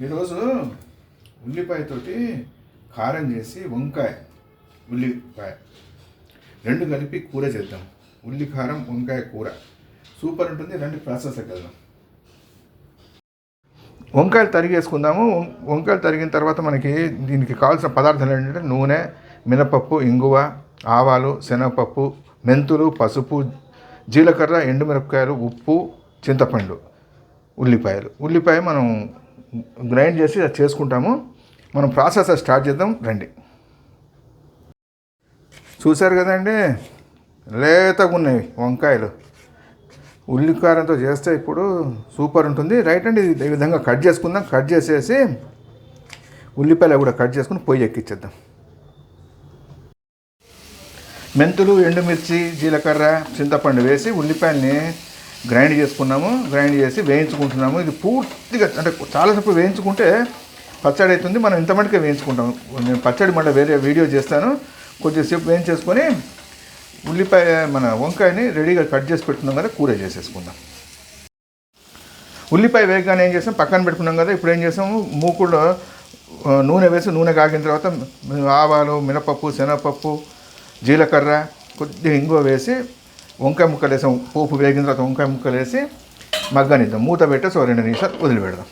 ఈరోజు ఉల్లిపాయతోటి కారం చేసి వంకాయ ఉల్లిపాయ రెండు కలిపి కూర చేద్దాం. ఉల్లి కారం వంకాయ కూర సూపర్ ఉంటుంది. రెండు ప్రాసెస్కి వెళ్దాం. వంకాయలు తరిగేసుకుందాము. వంకాయలు తరిగిన తర్వాత మనకి దీనికి కావాల్సిన పదార్థాలు ఏంటంటే నూనె, మినపప్పు, ఇంగువ, ఆవాలు, శనగపప్పు, మెంతులు, పసుపు, జీలకర్ర, ఎండుమిరపకాయలు, ఉప్పు, చింతపండు, ఉల్లిపాయ మనం గ్రైండ్ చేసి అది చేసుకుంటాము. మనం ప్రాసెస్ స్టార్ట్ చేద్దాం రండి. చూశారు కదండి, లేతగా ఉన్నాయి వంకాయలు. ఉల్లికారంతో చేస్తే ఇప్పుడు సూపర్ ఉంటుంది. రైట్ అండి, ఈ విధంగా కట్ చేసుకుందాం. కట్ చేసేసి ఉల్లిపాయలు కూడా కట్ చేసుకుని పొయ్యి ఎక్కించేద్దాం. మెంతులు, ఎండుమిర్చి, జీలకర్ర, చింతపండు వేసి ఉల్లిపాయల్ని గ్రైండ్ చేసుకున్నాము. గ్రైండ్ చేసి వేయించుకుంటున్నాము. ఇది పూర్తిగా అంటే చాలాసేపు వేయించుకుంటే పచ్చడి అవుతుంది. మనం ఇంతమందికే వేయించుకుంటాము. నేను పచ్చడి మళ్ళీ వేరే వీడియో చేస్తాను. కొద్దిసేపు వేయించేసుకొని మన వంకాయని రెడీగా కట్ చేసి పెట్టుకున్నాం కదా, కూర చేసేసుకుందాం. ఉల్లిపాయ వేగగానే ఏం చేస్తాం, పక్కన పెట్టుకున్నాం కదా. ఇప్పుడు ఏం చేస్తాము, మూకుడులో నూనె వేసి నూనె కాగిన తర్వాత ఆవాలు, మినపప్పు, శనగపప్పు, జీలకర్ర, కొద్దిగా ఇంగువ వేసి వంకాయ ముక్కలు వేసాం. పోపు వేగిన తర్వాత వంకాయ ముక్కలు వేసి మగ్గనిద్దాం. మూత పెట్టేసి 2 నిమిషాలు వదిలిపెడదాం.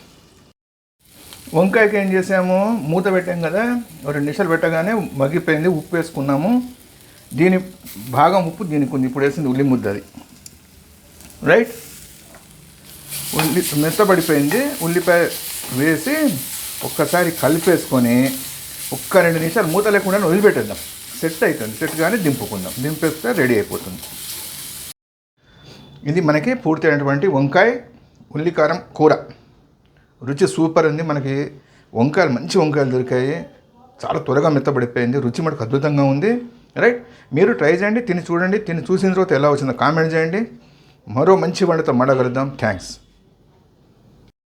వంకాయకి ఏం చేసాము, మూత పెట్టాం కదా, 2 నిమిషాలు పెట్టగానే మగ్గిపోయింది. ఉప్పు వేసుకున్నాము. దీని భాగం ఉప్పు దీనికి ఉంది. ఇప్పుడు వేసింది ఉల్లి ముద్ద, అది రైట్. మెత్తబడిపోయింది. ఉల్లిపాయ వేసి ఒక్కసారి కలిపేసుకొని 2 నిమిషాలు మూత లేకుండా వదిలిపెట్టేద్దాం. సెట్ అవుతుంది. సెట్ కానీ దింపుకుందాం. దింపేస్తే రెడీ అయిపోతుంది. ఇది మనకి పూర్తయినటువంటి వంకాయ ఉల్లికారం కూర. రుచి సూపర్ ఉంది. మనకి వంకాయలు మంచి వంకాయలు దొరికాయి. చాలా త్వరగా మెత్తబడిపోయింది. రుచి మనకు అద్భుతంగా ఉంది. రైట్, మీరు ట్రై చేయండి, తిని చూడండి. తిని చూసిన తర్వాత ఎలా వచ్చిందో కామెంట్ చేయండి. మరో మంచి వంటతో మళ్ళీ కలుద్దాం. థ్యాంక్స్.